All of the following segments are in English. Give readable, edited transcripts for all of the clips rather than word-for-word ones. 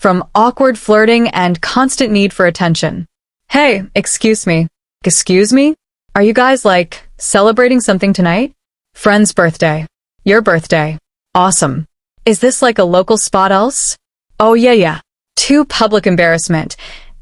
from awkward flirting and constant need for attention. Hey, excuse me. Excuse me? Are you guys, like, celebrating something tonight? Friend's birthday. Your birthday. Awesome. Is this like a local spot else? Oh yeah. Too public embarrassment,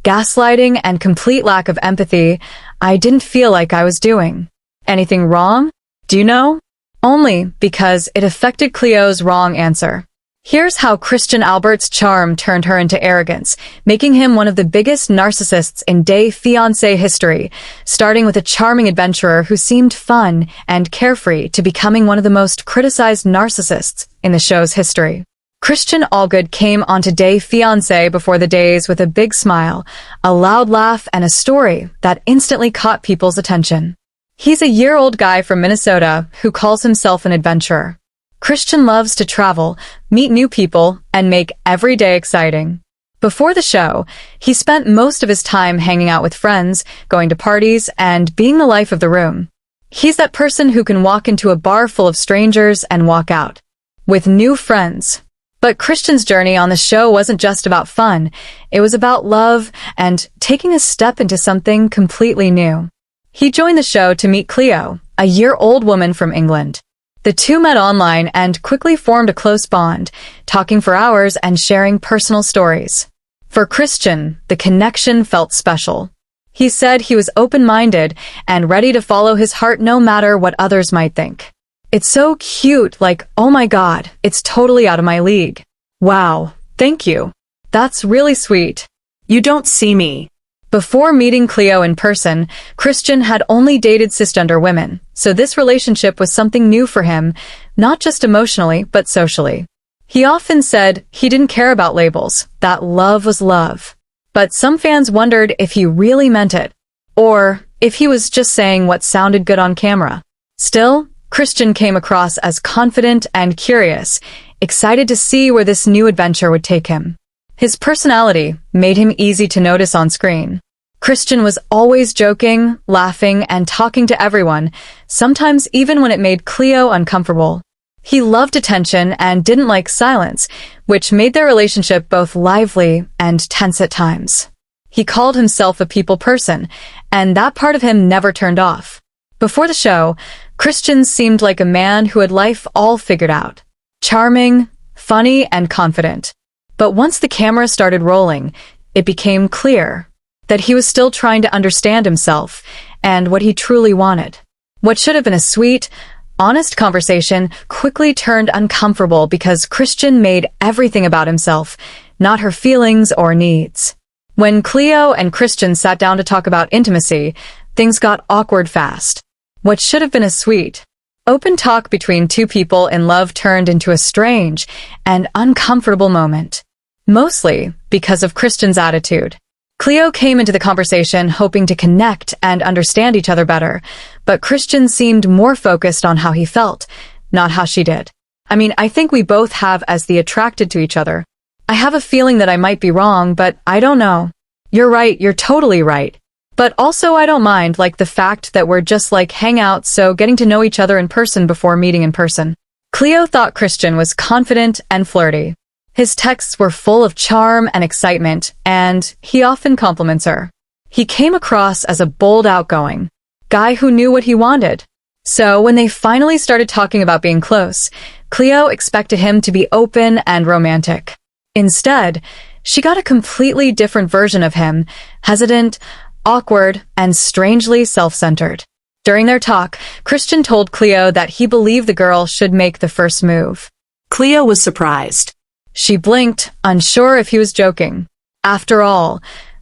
gaslighting, and complete lack of empathy I didn't feel like I was doing. Anything wrong? Do you know? Only because it affected Cleo's wrong answer. Here's how Christian Albert's charm turned her into arrogance, making him one of the biggest narcissists in Fiancé history, starting with a charming adventurer who seemed fun and carefree to becoming one of the most criticized narcissists in the show's history. Christian Allgood came onto Fiancé before the days with a big smile, a loud laugh, and a story that instantly caught people's attention. He's a year-old guy from Minnesota who calls himself an adventurer. Christian loves to travel, meet new people, and make every day exciting. Before the show, he spent most of his time hanging out with friends, going to parties, and being the life of the room. He's that person who can walk into a bar full of strangers and walk out with new friends. But Christian's journey on the show wasn't just about fun. It was about love and taking a step into something completely new. He joined the show to meet Cleo, a year-old woman from England. The two met online and quickly formed a close bond, talking for hours and sharing personal stories. For Christian, the connection felt special. He said he was open-minded and ready to follow his heart no matter what others might think. It's so cute, like, oh my god, it's totally out of my league. Wow, thank you. That's really sweet. You don't see me. Before meeting Cleo in person, Christian had only dated cisgender women, so this relationship was something new for him, not just emotionally, but socially. He often said he didn't care about labels, that love was love. But some fans wondered if he really meant it, or if he was just saying what sounded good on camera. Still, Christian came across as confident and curious, excited to see where this new adventure would take him. His personality made him easy to notice on screen. Christian was always joking, laughing, and talking to everyone, sometimes even when it made Cleo uncomfortable. He loved attention and didn't like silence, which made their relationship both lively and tense at times. He called himself a people person, and that part of him never turned off. Before the show, Christian seemed like a man who had life all figured out. Charming, funny, and confident. But once the camera started rolling, it became clear that he was still trying to understand himself and what he truly wanted. What should have been a sweet, honest conversation quickly turned uncomfortable because Christian made everything about himself, not her feelings or needs. When Cleo and Christian sat down to talk about intimacy, things got awkward fast. What should have been a sweet, open talk between two people in love turned into a strange and uncomfortable moment. Mostly because of Christian's attitude. Cleo came into the conversation hoping to connect and understand each other better, but Christian seemed more focused on how he felt, not how she did. I mean, I think we both have as the attracted to each other. I have a feeling that I might be wrong, but I don't know. You're right, you're totally right. But also I don't mind, like, the fact that we're just like hang out, so getting to know each other in person before meeting in person. Cleo thought Christian was confident and flirty. His texts were full of charm and excitement, and he often compliments her. He came across as a bold, outgoing guy who knew what he wanted. So when they finally started talking about being close, Cleo expected him to be open and romantic. Instead, she got a completely different version of him, hesitant, awkward, and strangely self-centered. During their talk, Christian told Cleo that he believed the girl should make the first move. Cleo was surprised. She blinked, unsure if he was joking. After all,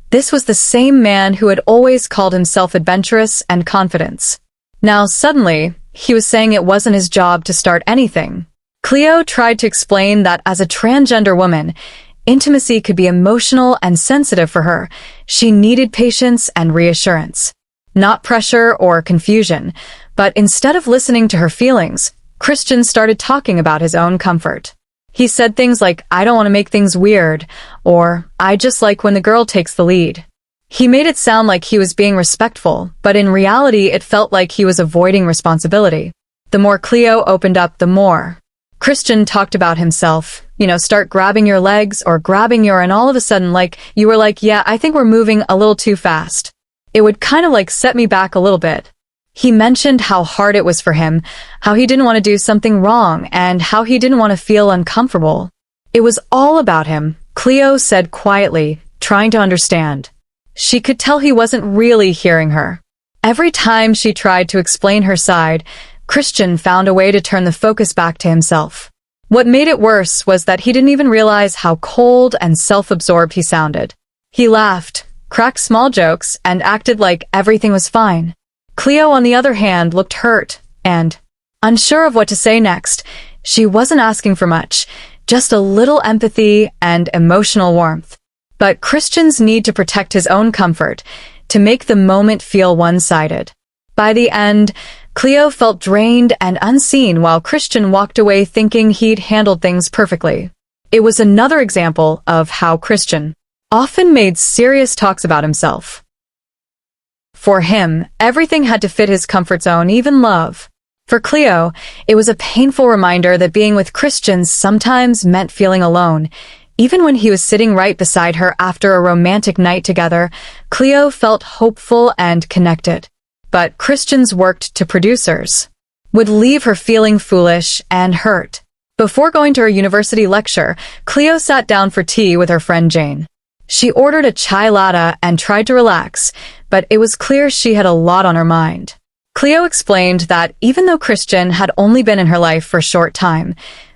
this was the same man who had always called himself adventurous and confident. Now suddenly, he was saying it wasn't his job to start anything. Cleo tried to explain that as a transgender woman, intimacy could be emotional and sensitive for her. She needed patience and reassurance. Not pressure or confusion, but instead of listening to her feelings, Christian started talking about his own comfort. He said things like, I don't want to make things weird, or I just like when the girl takes the lead. He made it sound like he was being respectful, but in reality it felt like he was avoiding responsibility. The more Cleo opened up, the more Christian talked about himself, start grabbing your legs or grabbing your, and all of a sudden, you were like, yeah, I think we're moving a little too fast. It would kind of set me back a little bit. He mentioned how hard it was for him, how he didn't want to do something wrong, and how he didn't want to feel uncomfortable. It was all about him, Cleo said quietly, trying to understand. She could tell he wasn't really hearing her. Every time she tried to explain her side, Christian found a way to turn the focus back to himself. What made it worse was that he didn't even realize how cold and self-absorbed he sounded. He laughed, cracked small jokes, and acted like everything was fine. Cleo, on the other hand, looked hurt and unsure of what to say next. She wasn't asking for much, just a little empathy and emotional warmth. But Christian's need to protect his own comfort, to make the moment feel one-sided. By the end, Cleo felt drained and unseen while Christian walked away thinking he'd handled things perfectly. It was another example of how Christian often made serious talks about himself. For him, everything had to fit his comfort zone, even love. For Cleo, it was a painful reminder that being with Christian sometimes meant feeling alone. Even when he was sitting right beside her after a romantic night together, Cleo felt hopeful and connected. But Christian's worked to producers would leave her feeling foolish and hurt. Before going to her university lecture, Cleo sat down for tea with her friend Jane. She ordered a chai latte and tried to relax, but it was clear she had a lot on her mind. Cleo explained that even though Christian had only been in her life for a short time,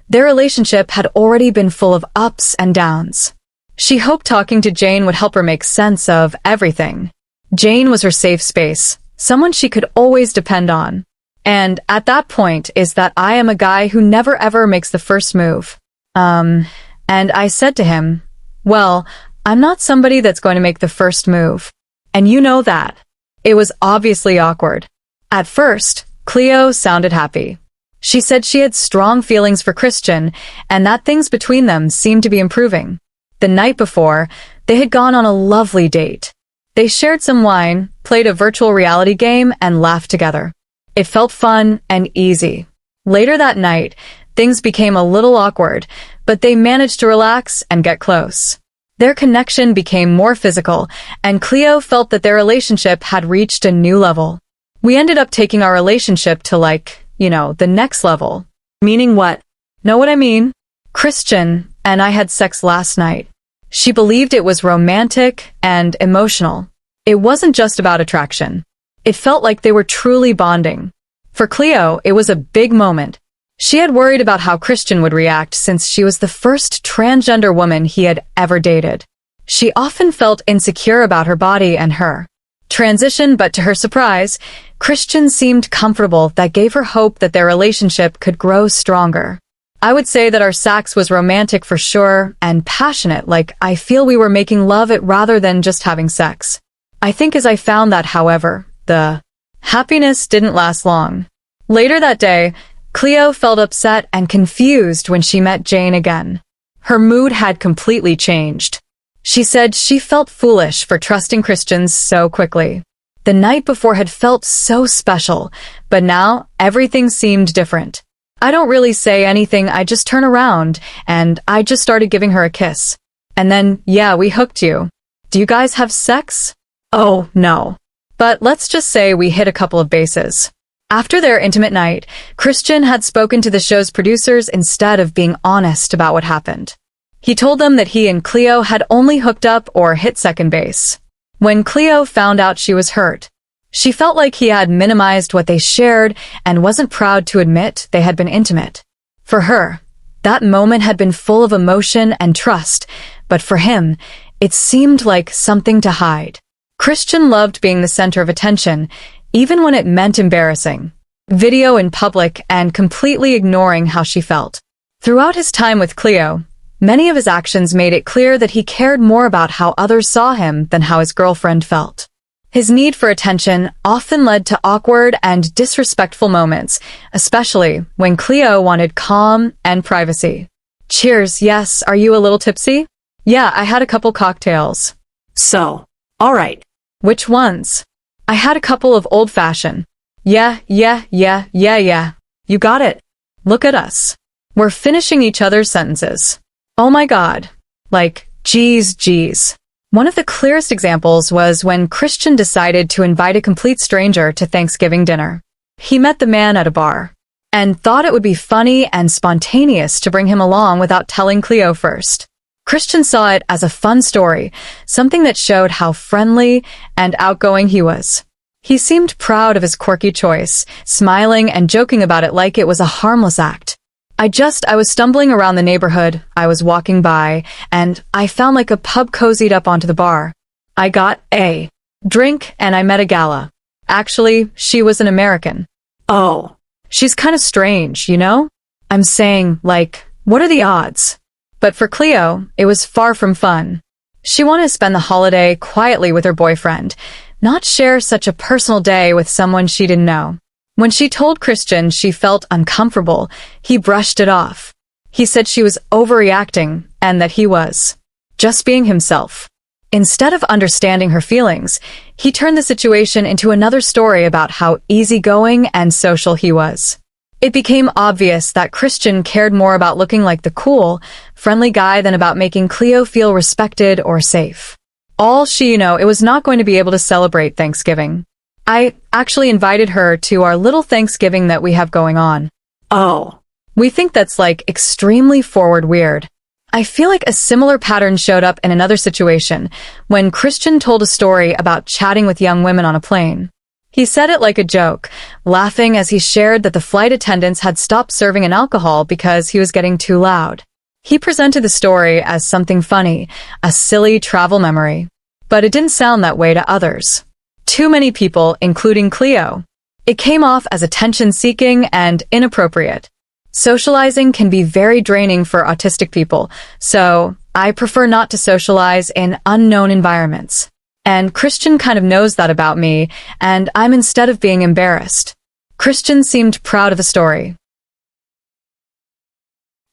their relationship had already been full of ups and downs. She hoped talking to Jane would help her make sense of everything. Jane was her safe space, someone she could always depend on. And at that point is that I am a guy who never ever makes the first move. And I said to him, well, I'm not somebody that's going to make the first move. And you know that. It was obviously awkward. At first, Cleo sounded happy. She said she had strong feelings for Christian and that things between them seemed to be improving. The night before, they had gone on a lovely date. They shared some wine, played a virtual reality game, and laughed together. It felt fun and easy. Later that night, things became a little awkward, but they managed to relax and get close. Their connection became more physical, and Cleo felt that their relationship had reached a new level. We ended up taking our relationship to the next level. Meaning what? Know what I mean? Christian and I had sex last night. She believed it was romantic and emotional. It wasn't just about attraction. It felt like they were truly bonding. For Cleo, it was a big moment. She had worried about how Christian would react since she was the first transgender woman he had ever dated. She often felt insecure about her body and her transition, but to her surprise, Christian seemed comfortable. That gave her hope that their relationship could grow stronger. I would say that our sex was romantic for sure and passionate, I feel we were making love it rather than just having sex. I think as I found that, however, the happiness didn't last long. Later that day, Cleo felt upset and confused when she met Jane again. Her mood had completely changed. She said she felt foolish for trusting Christian so quickly. The night before had felt so special, but now everything seemed different. I don't really say anything, I just turn around, and I just started giving her a kiss. And then, yeah, we hooked you. Do you guys have sex? Oh, no. But let's just say we hit a couple of bases. After their intimate night, Christian had spoken to the show's producers instead of being honest about what happened. He told them that he and Cleo had only hooked up or hit second base. When Cleo found out she was hurt, she felt like he had minimized what they shared and wasn't proud to admit they had been intimate. For her, that moment had been full of emotion and trust, but for him, it seemed like something to hide. Christian loved being the center of attention, even when it meant embarrassing video in public and completely ignoring how she felt. Throughout his time with Cleo, many of his actions made it clear that he cared more about how others saw him than how his girlfriend felt. His need for attention often led to awkward and disrespectful moments, especially when Cleo wanted calm and privacy. Cheers, yes, are you a little tipsy? Yeah, I had a couple cocktails. So, all right. Which ones? I had a couple of old-fashioned. Yeah. You got it. Look at us. We're finishing each other's sentences. Oh my God. Like, geez. One of the clearest examples was when Christian decided to invite a complete stranger to Thanksgiving dinner. He met the man at a bar and thought it would be funny and spontaneous to bring him along without telling Cleo first. Christian saw it as a fun story, something that showed how friendly and outgoing he was. He seemed proud of his quirky choice, smiling and joking about it like it was a harmless act. I was stumbling around the neighborhood I was walking by, and I found like a pub cozied up onto the bar. I got a drink and I met a gala. Actually, she was an American. Oh. She's kind of strange, you know? I'm saying, like, what are the odds? But for Cleo, it was far from fun. She wanted to spend the holiday quietly with her boyfriend, not share such a personal day with someone she didn't know. When she told Christian she felt uncomfortable, he brushed it off. He said she was overreacting and that he was just being himself. Instead of understanding her feelings, he turned the situation into another story about how easygoing and social he was. It became obvious that Christian cared more about looking like the cool, friendly guy than about making Cleo feel respected or safe. All she knew, it was not going to be able to celebrate Thanksgiving. I actually invited her to our little Thanksgiving that we have going on. Oh. We think that's like extremely forward weird. I feel like a similar pattern showed up in another situation when Christian told a story about chatting with young women on a plane. He said it like a joke, laughing as he shared that the flight attendants had stopped serving an alcohol because he was getting too loud. He presented the story as something funny, a silly travel memory. But it didn't sound that way to others. Too many people, including Cleo. It came off as attention-seeking and inappropriate. Socializing can be very draining for autistic people, so I prefer not to socialize in unknown environments. And Christian kind of knows that about me, and I'm instead of being embarrassed. Christian seemed proud of the story.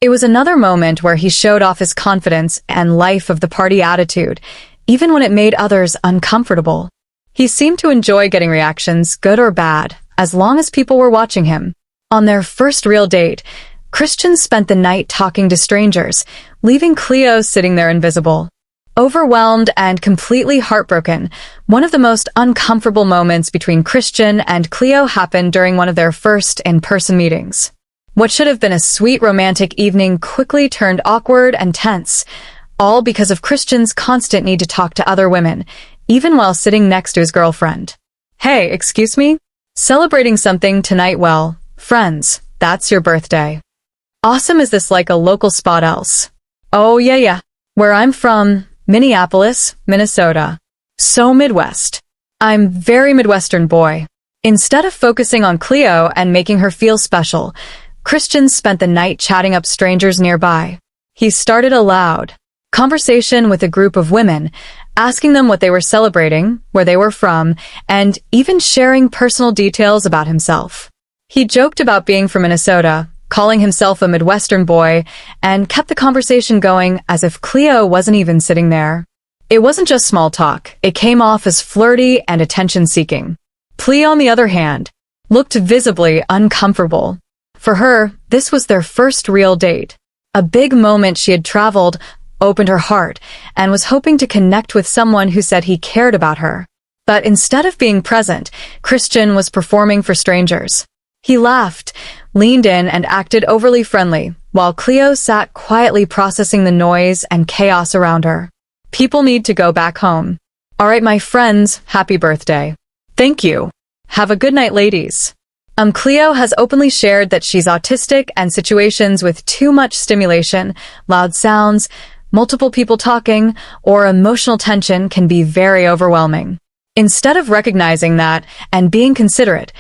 It was another moment where he showed off his confidence and life of the party attitude, even when it made others uncomfortable. He seemed to enjoy getting reactions, good or bad, as long as people were watching him. On their first real date, Christian spent the night talking to strangers, leaving Cleo sitting there invisible. Overwhelmed and completely heartbroken, one of the most uncomfortable moments between Christian and Cleo happened during one of their first in-person meetings. What should have been a sweet romantic evening quickly turned awkward and tense, all because of Christian's constant need to talk to other women, even while sitting next to his girlfriend. Hey, excuse me? Celebrating something tonight? Well, friends, that's your birthday. Awesome. Is this like a local spot else? Oh yeah. Where I'm from, Minneapolis, Minnesota. So Midwest. I'm very Midwestern boy. Instead of focusing on Cleo and making her feel special, Christian spent the night chatting up strangers nearby. He started a loud conversation with a group of women, asking them what they were celebrating, where they were from, and even sharing personal details about himself. He joked about being from Minnesota, calling himself a Midwestern boy, and kept the conversation going as if Cleo wasn't even sitting there. It wasn't just small talk, it came off as flirty and attention-seeking. Cleo, on the other hand, looked visibly uncomfortable. For her, this was their first real date. A big moment. She had traveled, opened her heart, and was hoping to connect with someone who said he cared about her. But instead of being present, Christian was performing for strangers. He laughed, leaned in, and acted overly friendly, while Cleo sat quietly processing the noise and chaos around her. People need to go back home. All right, my friends, happy birthday. Thank you. Have a good night, ladies. Cleo has openly shared that she's autistic, and situations with too much stimulation, loud sounds, multiple people talking, or emotional tension can be very overwhelming. Instead of recognizing that and being considerate,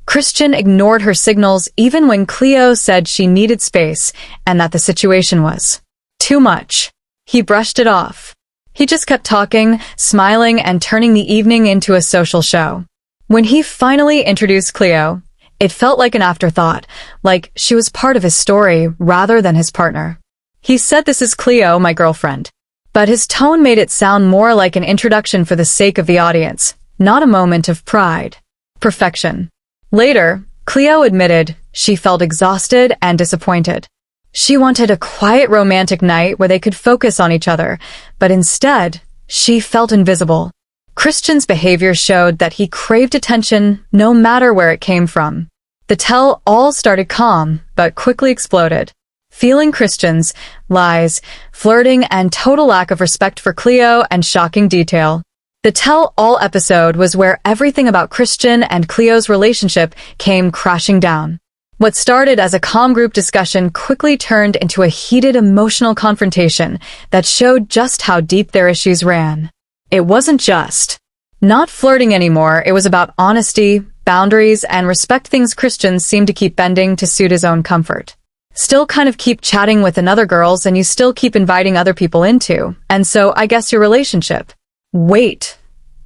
Christian ignored her signals even when Cleo said she needed space and that the situation was too much. He brushed it off. He just kept talking, smiling, and turning the evening into a social show. When he finally introduced Cleo, it felt like an afterthought, like she was part of his story rather than his partner. He said, "This is Cleo, my girlfriend." But his tone made it sound more like an introduction for the sake of the audience, not a moment of pride. Perfection. Later, Cleo admitted she felt exhausted and disappointed. She wanted a quiet romantic night where they could focus on each other, but instead, she felt invisible. Christian's behavior showed that he craved attention no matter where it came from. The tell-all started calm, but quickly exploded. Feeling Christian's lies, flirting, and total lack of respect for Cleo and shocking detail. The tell-all episode was where everything about Christian and Cleo's relationship came crashing down. What started as a calm group discussion quickly turned into a heated emotional confrontation that showed just how deep their issues ran. It wasn't just not flirting anymore, it was about honesty, boundaries, and respect, things Christian seemed to keep bending to suit his own comfort. Still kind of keep chatting with another girls and you still keep inviting other people into, and so I guess your relationship. Wait,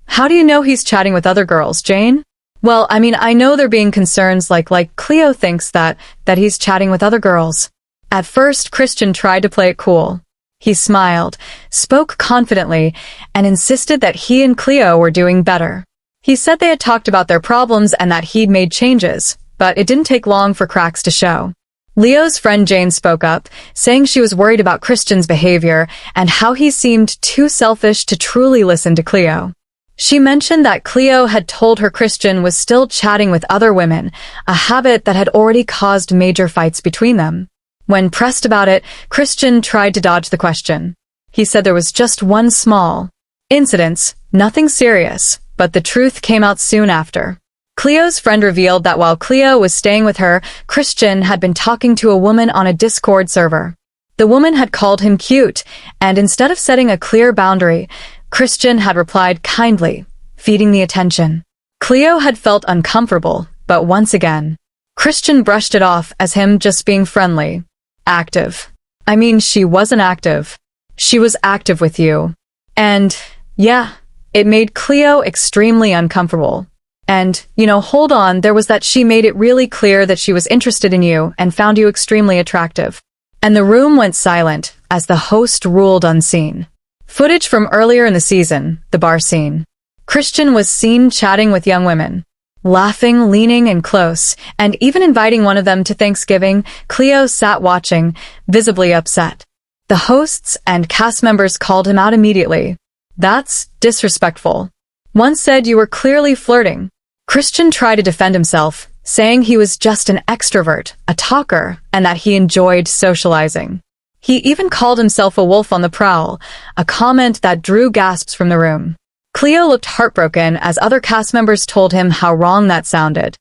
how do you know he's chatting with other girls, Jane? Well, I mean, I know there being concerns like Cleo thinks that he's chatting with other girls. At first, Christian tried to play it cool. He smiled, spoke confidently, and insisted that he and Cleo were doing better. He said they had talked about their problems and that he'd made changes, but it didn't take long for cracks to show. Leo's friend Jane spoke up, saying she was worried about Christian's behavior and how he seemed too selfish to truly listen to Cleo. She mentioned that Cleo had told her Christian was still chatting with other women, a habit that had already caused major fights between them. When pressed about it, Christian tried to dodge the question. He said there was just one small incident, nothing serious, but the truth came out soon after. Cleo's friend revealed that while Cleo was staying with her, Christian had been talking to a woman on a Discord server. The woman had called him cute, and instead of setting a clear boundary, Christian had replied kindly, feeding the attention. Cleo had felt uncomfortable, but once again, Christian brushed it off as him just being friendly. Active. I mean, she wasn't active. She was active with you. And, yeah, it made Cleo extremely uncomfortable. And, hold on, there was that she made it really clear that she was interested in you and found you extremely attractive. And the room went silent as the host ruled unseen. Footage from earlier in the season, the bar scene. Christian was seen chatting with young women, laughing, leaning in close, and even inviting one of them to Thanksgiving. Cleo sat watching, visibly upset. The hosts and cast members called him out immediately. That's disrespectful. One said you were clearly flirting. Christian tried to defend himself, saying he was just an extrovert, a talker, and that he enjoyed socializing. He even called himself a wolf on the prowl, a comment that drew gasps from the room. Cleo looked heartbroken as other cast members told him how wrong that sounded.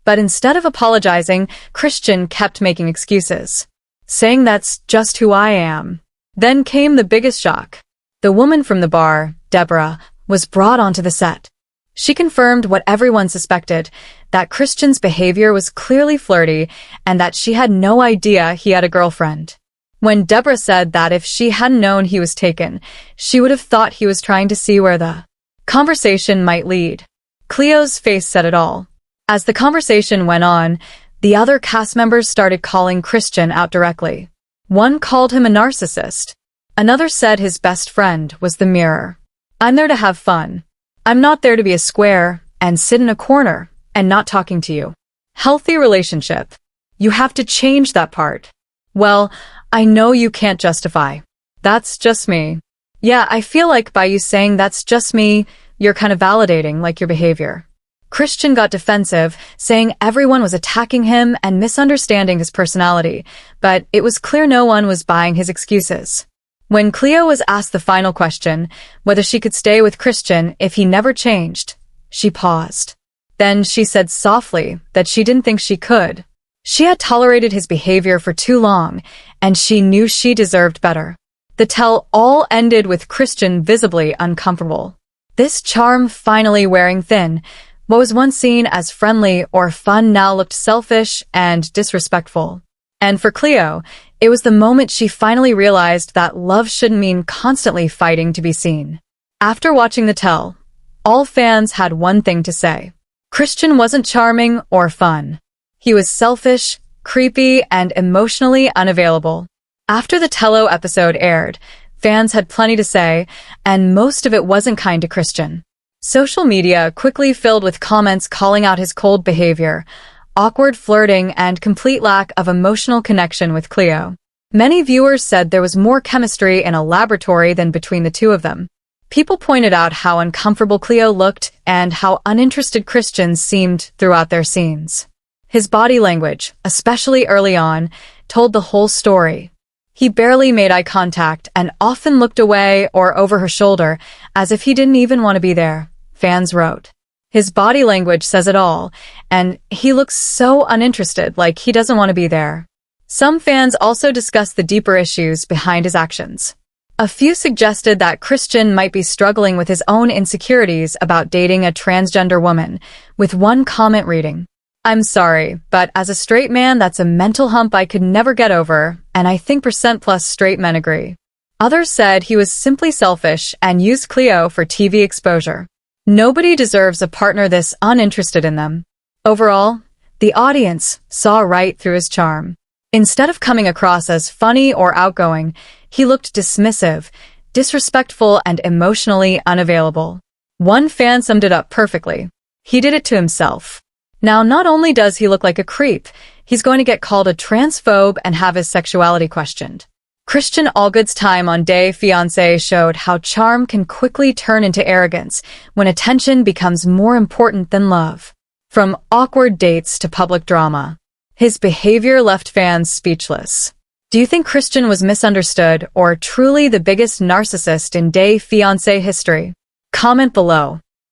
But instead of apologizing, Christian kept making excuses, saying that's just who I am. Then came the biggest shock. The woman from the bar, Deborah, was brought onto the set. She confirmed what everyone suspected, that Christian's behavior was clearly flirty and that she had no idea he had a girlfriend. When Deborah said that if she hadn't known he was taken, she would have thought he was trying to see where the conversation might lead. Cleo's face said it all. As the conversation went on, the other cast members started calling Christian out directly. One called him a narcissist. Another said his best friend was the mirror. I'm there to have fun. I'm not there to be a square and sit in a corner and not talking to you. Healthy relationship. You have to change that part. Well, I know you can't justify. That's just me. Yeah, I feel like by you saying that's just me, you're kind of validating your behavior. Christian got defensive, saying everyone was attacking him and misunderstanding his personality, but it was clear no one was buying his excuses. When Cleo was asked the final question, whether she could stay with Christian if he never changed, she paused. Then she said softly that she didn't think she could. She had tolerated his behavior for too long, and she knew she deserved better. The tell-all ended with Christian visibly uncomfortable. This charm finally wearing thin. What was once seen as friendly or fun now looked selfish and disrespectful. And for Cleo, it was the moment she finally realized that love shouldn't mean constantly fighting to be seen. After watching the tell, all fans had one thing to say. Christian wasn't charming or fun. He was selfish, creepy, and emotionally unavailable. After the Tello episode aired, fans had plenty to say, and most of it wasn't kind to Christian. Social media quickly filled with comments calling out his cold behavior. awkward flirting, and complete lack of emotional connection with Cleo. Many viewers said there was more chemistry in a laboratory than between the two of them. People pointed out how uncomfortable Cleo looked and how uninterested Christian seemed throughout their scenes. His body language, especially early on, told the whole story. He barely made eye contact and often looked away or over her shoulder as if he didn't even want to be there, fans wrote. His body language says it all, and he looks so uninterested, like he doesn't want to be there. Some fans also discussed the deeper issues behind his actions. A few suggested that Christian might be struggling with his own insecurities about dating a transgender woman, with one comment reading, "I'm sorry, but as a straight man, that's a mental hump I could never get over, and I think % plus straight men agree." Others said he was simply selfish and used Cleo for TV exposure. Nobody deserves a partner this uninterested in them. Overall, the audience saw right through his charm. Instead of coming across as funny or outgoing, he looked dismissive, disrespectful, and emotionally unavailable. One fan summed it up perfectly. He did it to himself. Now, not only does he look like a creep, he's going to get called a transphobe and have his sexuality questioned. Christian Allgood's time on Fiancé showed how charm can quickly turn into arrogance when attention becomes more important than love. From awkward dates to public drama, his behavior left fans speechless. Do you think Christian was misunderstood or truly the biggest narcissist in Fiancé history? Comment below.